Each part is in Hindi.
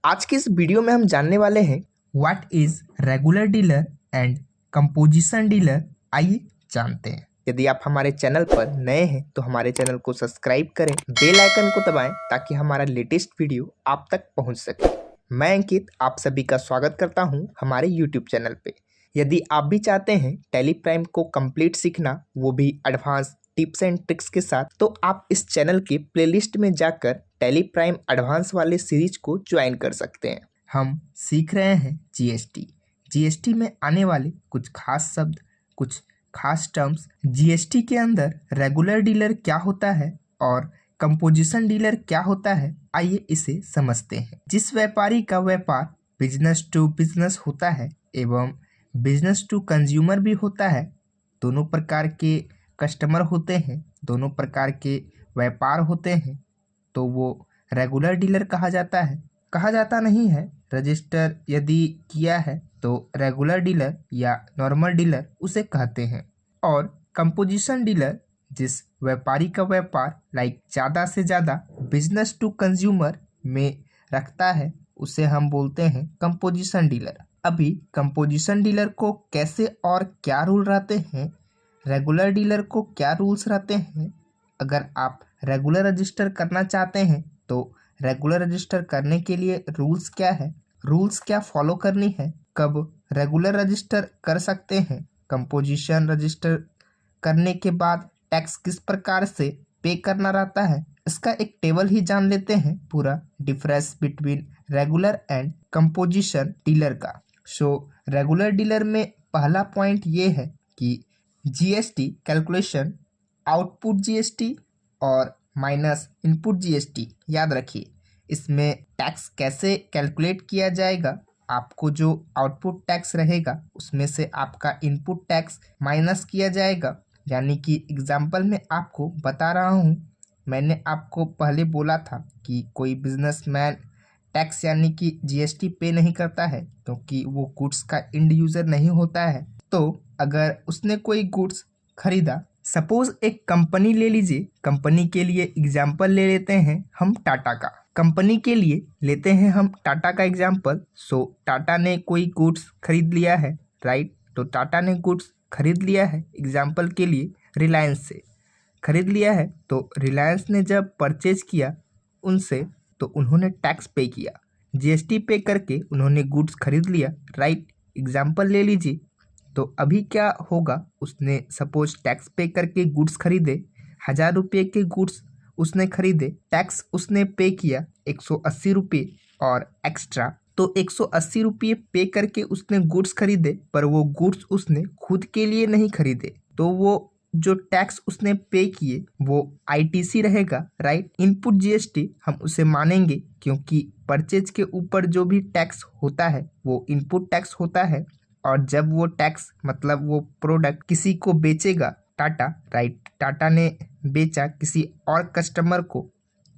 आज के इस वीडियो में हम जानने वाले हैं what is regular dealer and composition dealer. आइए जानते हैं। यदि आप हमारे चैनल पर नए हैं तो हमारे चैनल को सब्सक्राइब करें, बेल आइकन को दबाएं ताकि हमारा लेटेस्ट वीडियो आप तक पहुंच सके। मैं अंकित आप सभी का स्वागत करता हूं हमारे यूट्यूब चैनल पे। यदि आप भी चाहते हैं टैली प्राइम को कंप्लीट सीखना, वो भी एडवांस टिप्स एंड ट्रिक्स के साथ, तो आप इस चैनल के प्लेलिस्ट में जाकर टैली प्राइम एडवांस वाले सीरीज को ज्वाइन कर सकते हैं। हम सीख रहे हैं जीएसटी। जीएसटी में आने वाले कुछ खास शब्द, कुछ खास टर्म्स, जीएसटी के अंदर रेगुलर डीलर क्या होता है और कंपोजिशन डीलर क्या होता है, आइए इसे समझते हैं। जिस व्यापारी का व्यापार बिजनेस टू बिजनेस होता है एवं बिजनेस टू कंज्यूमर भी होता है, दोनों प्रकार के कस्टमर होते हैं, दोनों प्रकार के व्यापार होते हैं, तो वो रेगुलर डीलर कहा जाता है। कहा जाता नहीं है, रजिस्टर यदि किया है तो रेगुलर डीलर या नॉर्मल डीलर उसे कहते हैं। और कंपोजिशन डीलर जिस व्यापारी का व्यापार ज़्यादा से ज़्यादा बिजनेस टू कंज्यूमर में रखता है, उसे हम बोलते हैं कंपोजिशन डीलर। अभी कंपोजिशन डीलर को कैसे और क्या रूल रहते हैं, रेगुलर डीलर को क्या रूल्स रहते हैं, अगर आप रेगुलर रजिस्टर करना चाहते हैं तो रेगुलर रजिस्टर करने के लिए रूल्स क्या है, रूल्स क्या फॉलो करनी है, कब रेगुलर रजिस्टर कर सकते हैं, कंपोजिशन रजिस्टर करने के बाद टैक्स किस प्रकार से पे करना रहता है, इसका एक टेबल ही जान लेते हैं, पूरा difference between regular and composition dealer का। सो रेगुलर डीलर में पहला पॉइंट ये है कि जीएसटी कैलकुलेशन आउटपुट जीएसटी और माइनस इनपुट जीएसटी। याद रखिए, इसमें टैक्स कैसे कैलकुलेट किया जाएगा, आपको जो आउटपुट टैक्स रहेगा उसमें से आपका इनपुट टैक्स माइनस किया जाएगा। यानी कि एग्जाम्पल में आपको बता रहा हूँ, मैंने आपको पहले बोला था कि कोई बिजनेसमैन टैक्स यानी कि जीएसटी पे नहीं करता है क्योंकि वो गुड्स का एंड यूज़र नहीं होता है। तो अगर उसने कोई गुड्स खरीदा, सपोज एक कंपनी ले लीजिए, कंपनी के लिए एग्जाम्पल ले लेते हैं हम टाटा का, कंपनी के लिए लेते हैं हम टाटा का एग्जाम्पल। सो टाटा ने कोई गुड्स खरीद लिया है, राइट। तो टाटा ने गुड्स खरीद लिया है, एग्जाम्पल के लिए रिलायंस से खरीद लिया है। तो रिलायंस ने जब परचेज किया उनसे, तो उन्होंने टैक्स पे किया, जीएसटी पे करके उन्होंने गुड्स खरीद लिया, राइट। एग्जाम्पल ले लीजिए। तो अभी क्या होगा, उसने सपोज टैक्स पे करके गुड्स खरीदे, 1000 रुपये के गुड्स उसने खरीदे, टैक्स उसने पे किया 180 रुपये और एक्स्ट्रा। तो 180 रुपये पे करके उसने गुड्स खरीदे, पर वो गुड्स उसने खुद के लिए नहीं खरीदे, तो वो जो टैक्स उसने पे किए वो आईटीसी रहेगा, राइट। इनपुट जीएसटी हम उसे मानेंगे क्योंकि परचेज के ऊपर जो भी टैक्स होता है वो इनपुट टैक्स होता है। और जब वो टैक्स मतलब वो प्रोडक्ट किसी को बेचेगा, टाटा, राइट, टाटा ने बेचा किसी और कस्टमर को,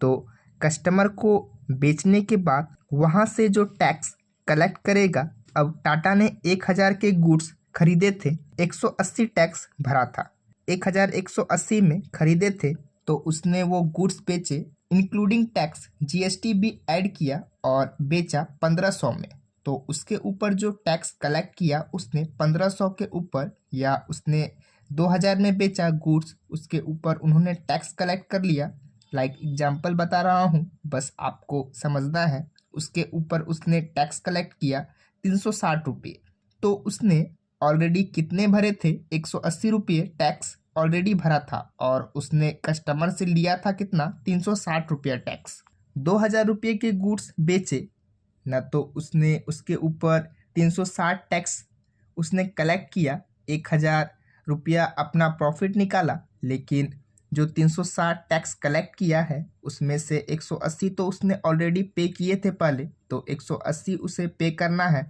तो कस्टमर को बेचने के बाद वहाँ से जो टैक्स कलेक्ट करेगा, अब टाटा ने 1000 के गुड्स खरीदे थे, 180 टैक्स भरा था, 1180 में खरीदे थे, तो उसने वो गुड्स बेचे, इंक्लूडिंग टैक्स जीएसटी भी ऐड किया और बेचा 1500 में। तो उसके ऊपर जो टैक्स कलेक्ट किया उसने 1500 के ऊपर, या उसने 2000 में बेचा गुड्स, उसके ऊपर उन्होंने टैक्स कलेक्ट कर लिया। एग्जांपल बता रहा हूँ, बस आपको समझना है। उसके ऊपर उसने टैक्स कलेक्ट किया 360 रुपये। तो उसने ऑलरेडी कितने भरे थे, 180 रुपये टैक्स ऑलरेडी भरा था, और उसने कस्टमर से लिया था कितना, 360 रुपया टैक्स। 2000 रुपये के गुड्स बेचे ना, तो उसने उसके ऊपर 360 टैक्स उसने कलेक्ट किया, 1000 रुपया अपना प्रॉफिट निकाला, लेकिन जो 360 टैक्स कलेक्ट किया है उसमें से 180 तो उसने ऑलरेडी पे किए थे पहले, तो 180 उसे पे करना है।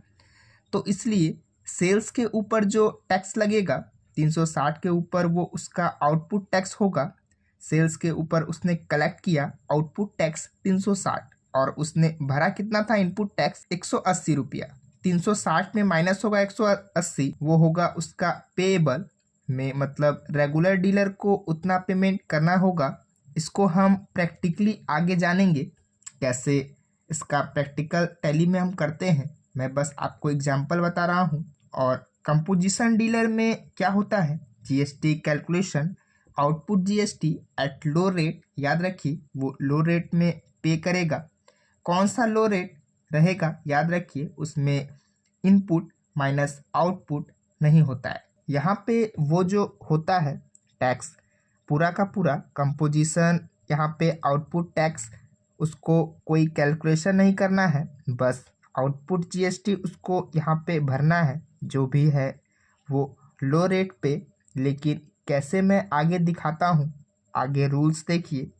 तो इसलिए सेल्स के ऊपर जो टैक्स लगेगा 360 के ऊपर, वो उसका आउटपुट टैक्स होगा। सेल्स के ऊपर उसने कलेक्ट किया आउटपुट टैक्स 360, और उसने भरा कितना था इनपुट टैक्स, 180 रुपया। 360 में माइनस होगा 180, वो होगा उसका पेएबल में, मतलब रेगुलर डीलर को उतना पेमेंट करना होगा। इसको हम प्रैक्टिकली आगे जानेंगे कैसे इसका प्रैक्टिकल टैली में हम करते हैं, मैं बस आपको एग्जांपल बता रहा हूँ। और कंपोजिशन डीलर में क्या होता है, GST calculation, output GST at low rate, याद रखिए वो लो रेट में पे करेगा। कौन सा लो रेट रहेगा, याद रखिए उसमें इनपुट माइनस आउटपुट नहीं होता है। यहाँ पे वो जो होता है टैक्स पूरा का पूरा कंपोजिशन, यहाँ पे आउटपुट टैक्स उसको कोई कैलकुलेशन नहीं करना है, बस आउटपुट जीएसटी उसको यहाँ पे भरना है जो भी है वो लो रेट पे। लेकिन कैसे, मैं आगे दिखाता हूँ, आगे रूल्स देखिए।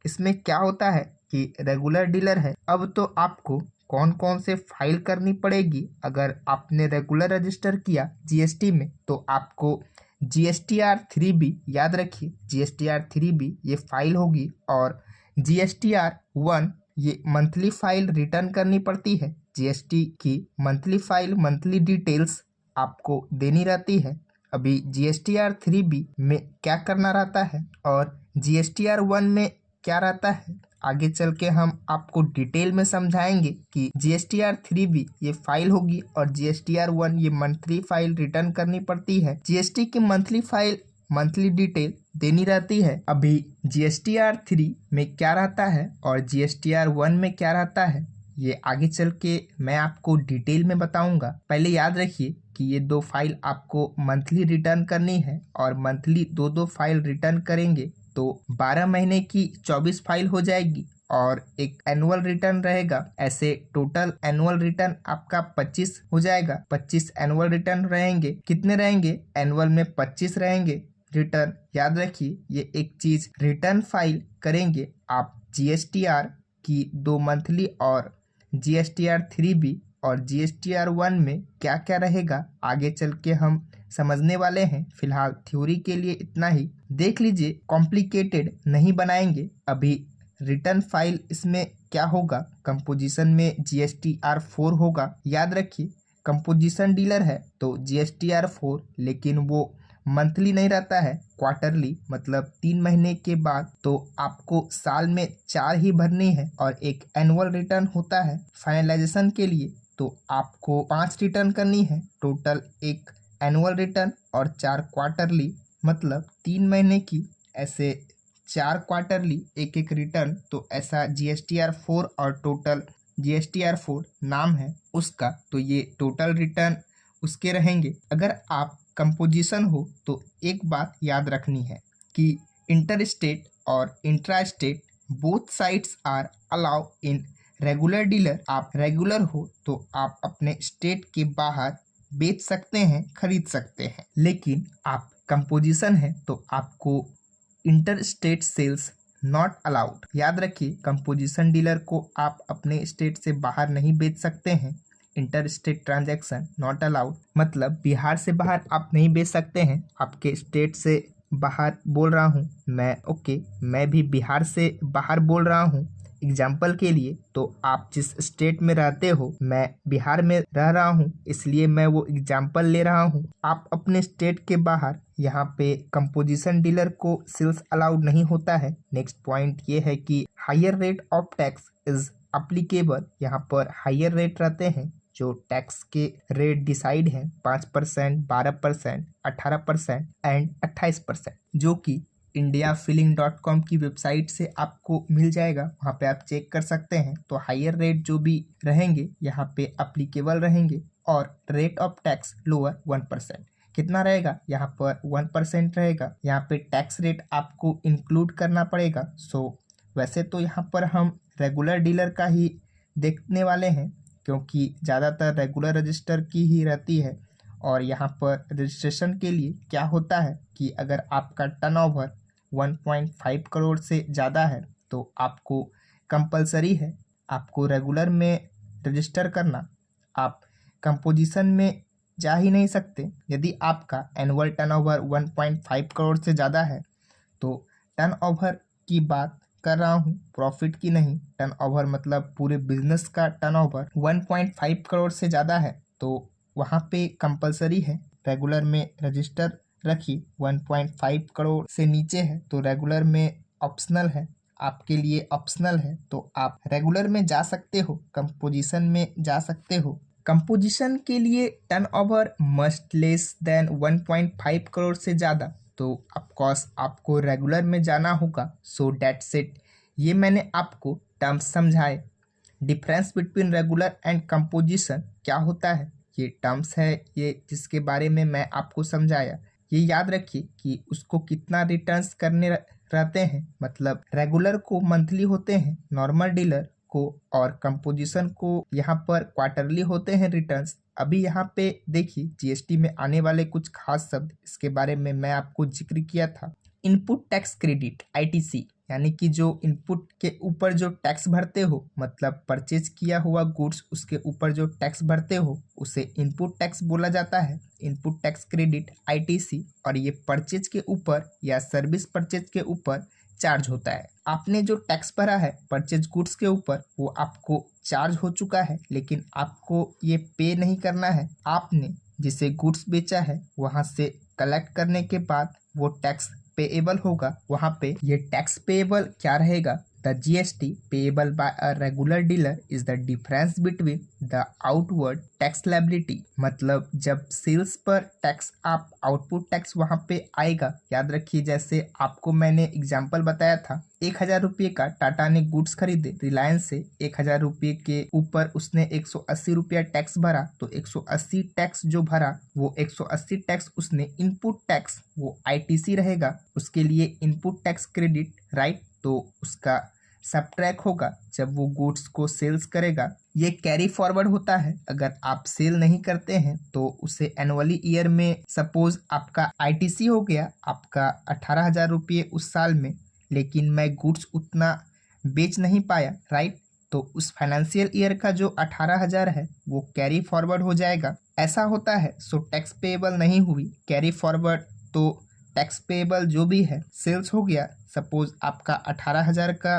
इसमें क्या होता है कि रेगुलर डीलर है, अब तो आपको कौन कौन से फाइल करनी पड़ेगी। अगर आपने रेगुलर रजिस्टर किया जीएसटी में तो आपको GSTR 3B, याद रखिए GSTR 3B ये फाइल होगी, और GSTR 1 ये मंथली फाइल रिटर्न करनी पड़ती है। जीएसटी की मंथली फाइल, मंथली डिटेल्स आपको देनी रहती है। अभी GSTR 3B में क्या करना रहता है और GSTR 1 में क्या रहता है, आगे चल के हम आपको डिटेल में समझाएंगे कि GSTR 3B ये फाइल होगी और GSTR 1 ये मंथली फाइल रिटर्न करनी पड़ती है। जीएसटी की मंथली फाइल, मंथली डिटेल देनी रहती है। अभी GSTR 3 में क्या रहता है और GSTR 1 में क्या रहता है, ये आगे चल के मैं आपको डिटेल में बताऊंगा। पहले याद रखिए कि ये दो फाइल आपको मंथली रिटर्न करनी है, और मंथली दो दो फाइल रिटर्न करेंगे तो 12 महीने की 24 फाइल हो जाएगी, और एक एनुअल रिटर्न रहेगा। ऐसे टोटल एनुअल रिटर्न आपका 25 हो जाएगा। 25 एनुअल रिटर्न रहेंगे। कितने रहेंगे, एनुअल में 25 रहेंगे रिटर्न। याद रखिए ये एक चीज, रिटर्न फाइल करेंगे आप GSTR की 2 मंथली और GSTR 3B और GSTR 1 में क्या क्या रहेगा आगे चल के हम समझने वाले हैं। फिलहाल थ्योरी के लिए इतना ही देख लीजिए, कॉम्प्लिकेटेड नहीं बनाएंगे। अभी रिटर्न फाइल इसमें क्या होगा, कंपोजिशन में GSTR 4 होगा। याद रखिए कंपोजिशन डीलर है तो GSTR 4, लेकिन वो मंथली नहीं रहता है, क्वार्टरली, मतलब 3 महीने के बाद। तो आपको साल में 4 ही भरनी है, और एक एनुअल रिटर्न होता है फाइनलाइजेशन के लिए, तो आपको 5 रिटर्न करनी है टोटल, एक एनुअल रिटर्न और 4 क्वार्टरली, मतलब 3 महीने की, ऐसे 4 क्वार्टरली एक एक रिटर्न। तो ऐसा GSTR 4 और टोटल GSTR 4 नाम है उसका, तो ये टोटल रिटर्न उसके रहेंगे। अगर आप कंपोजिशन हो तो एक बात याद रखनी है कि इंटर स्टेट और intra state both sides are allow in regular dealer. आप रेगुलर हो तो आप अपने स्टेट के बाहर बेच सकते हैं, खरीद सकते हैं, लेकिन आप कंपोजिशन है तो आपको inter state sales not allowed. याद रखिए कंपोजिशन डीलर को आप अपने स्टेट से बाहर नहीं बेच सकते हैं। Inter state transaction not allowed, मतलब बिहार से बाहर आप नहीं बेच सकते हैं। आपके स्टेट से बाहर बोल रहा हूँ मैं, ओके, मैं भी बिहार से बाहर बोल रहा हूँ एग्जाम्पल के लिए। तो आप जिस स्टेट में रहते हो, मैं बिहार में रह रहा हूँ, इसलिए मैं वो एग्जाम्पल ले रहा हूँ। आप अपने स्टेट के बाहर यहाँ पे कंपोजिशन डीलर को सेल्स अलाउड नहीं होता है। नेक्स्ट पॉइंट ये है कि higher rate of tax is applicable. यहाँ पर हायर रेट रहते हैं, जो टैक्स के रेट डिसाइड हैं 5%, 12%, 18% एंड 28%, जो कि indiafilling.com की वेबसाइट से आपको मिल जाएगा, वहाँ पे आप चेक कर सकते हैं। तो हायर रेट जो भी रहेंगे यहाँ पे अप्लीकेबल रहेंगे, और रेट ऑफ टैक्स लोअर 1%। कितना रहेगा, यहाँ पर 1% रहेगा। यहाँ पे टैक्स रेट आपको इंक्लूड करना पड़ेगा। सो वैसे तो यहाँ पर हम रेगुलर डीलर का ही देखने वाले हैं, क्योंकि ज़्यादातर रेगुलर रजिस्टर की ही रहती है। और यहाँ पर रजिस्ट्रेशन के लिए क्या होता है कि अगर आपका टर्नओवर 1.5 करोड़ से ज़्यादा है तो आपको कंपलसरी है आपको रेगुलर में रजिस्टर करना। आप कंपोजिशन में जा ही नहीं सकते। यदि आपका एनुअल टर्नओवर 1.5 करोड़ से ज़्यादा है, तो टर्नओवर की बात कर रहा हूँ, प्रॉफिट की नहीं। टर्नओवर मतलब पूरे बिजनेस का टर्नओवर 1.5 करोड़ से ज़्यादा है तो वहाँ पे कंपलसरी है रेगुलर में रजिस्टर रखिए। 1.5 करोड़ से नीचे है तो रेगुलर में ऑप्शनल है, आपके लिए ऑप्शनल है, तो आप रेगुलर में जा सकते हो, कंपोजिशन में जा सकते हो। कंपोजिशन के लिए turnover must less than 1.5 crore से ज़्यादा, तो ऑफकोर्स आपको रेगुलर में जाना होगा। सो डेट्स इट, ये मैंने आपको टर्म्स समझाए। Difference between regular and composition क्या होता है, ये टर्म्स है ये जिसके बारे में मैं आपको समझाया। ये याद रखिए कि उसको कितना रिटर्न्स करने रहते हैं, मतलब रेगुलर को मंथली होते हैं नॉर्मल डीलर को, और कंपोजिशन को यहाँ पर क्वार्टरली होते हैं रिटर्न्स। अभी यहाँ पे देखिए जीएसटी में आने वाले कुछ खास शब्द, इसके बारे में मैं आपको जिक्र किया था। इनपुट टैक्स क्रेडिट आईटीसी, यानी कि जो इनपुट के ऊपर जो टैक्स भरते हो, मतलब परचेज किया हुआ गुड्स उसके ऊपर जो टैक्स भरते हो उसे इनपुट टैक्स बोला जाता है, इनपुट टैक्स क्रेडिट आईटीसी। और ये परचेज के ऊपर या सर्विस परचेज के ऊपर चार्ज होता है। आपने जो टैक्स भरा है परचेज गुड्स के ऊपर वो आपको चार्ज हो चुका है, लेकिन आपको ये पे नहीं करना है। आपने जिसे गुड्स बेचा है वहां से कलेक्ट करने के बाद वो टैक्स पेएबल होगा। वहां पे ये टैक्स पेएबल क्या रहेगा, the GST payable by a regular dealer is the difference between the outward tax liability. मतलब जब सेल्स पर टैक्स आप आउटपुट टैक्स वहां पे आएगा, याद रखिए जैसे आपको मैंने एग्जांपल बताया था, 1,000 रुपये का टाटा ने गुड्स खरीदे रिलायंस से, 1,000 रुपये के ऊपर उसने 180 रुपया टैक्स भरा, तो 180 टैक्स जो भरा वो 180 टैक्स उसने इनपुट टैक्स वो आईटीसी रहेगा, उसके लिए इनपुट टैक्स क्रेडिट राइट, तो उसका सबट्रैक होगा जब वो गुड्स को सेल्स करेगा। ये कैरी फॉरवर्ड होता है, अगर आप सेल नहीं करते हैं तो उसे एनुअली ईयर में सपोज आपका आईटीसी हो गया आपका 18,000 रुपये उस साल में, लेकिन मैं गुड्स उतना बेच नहीं पाया राइट, तो उस फाइनेंशियल ईयर का जो 18,000 है वो कैरी फॉरवर्ड हो जाएगा। ऐसा होता है। सो टैक्स पेएबल नहीं हुई, कैरी फॉरवर्ड, तो टैक्स पेएबल जो भी है सेल्स हो गया। सपोज आपका 18,000 का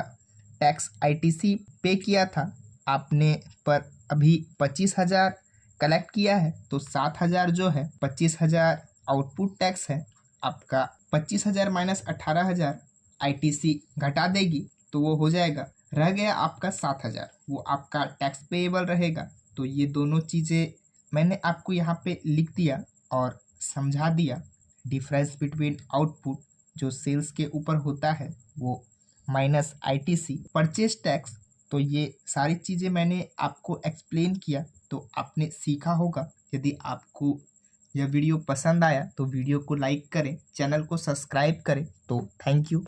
टैक्स आईटीसी पे किया था आपने, पर अभी 25,000 कलेक्ट किया है, तो 7,000 जो है 25,000 आउटपुट टैक्स है आपका, 25,000 माइनस 18,000 आईटीसी घटा देगी तो वो हो जाएगा, रह गया आपका 7,000, वो आपका टैक्स पेएबल रहेगा। तो ये दोनों चीज़ें मैंने आपको यहाँ पे लिख दिया और समझा दिया। डिफरेंस बिटवीन आउटपुट जो सेल्स के ऊपर होता है वो माइनस आईटीसी परचेज टैक्स, तो ये सारी चीज़ें मैंने आपको एक्सप्लेन किया, तो आपने सीखा होगा। यदि आपको यह वीडियो पसंद आया तो वीडियो को लाइक करें, चैनल को सब्सक्राइब करें। तो थैंक यू।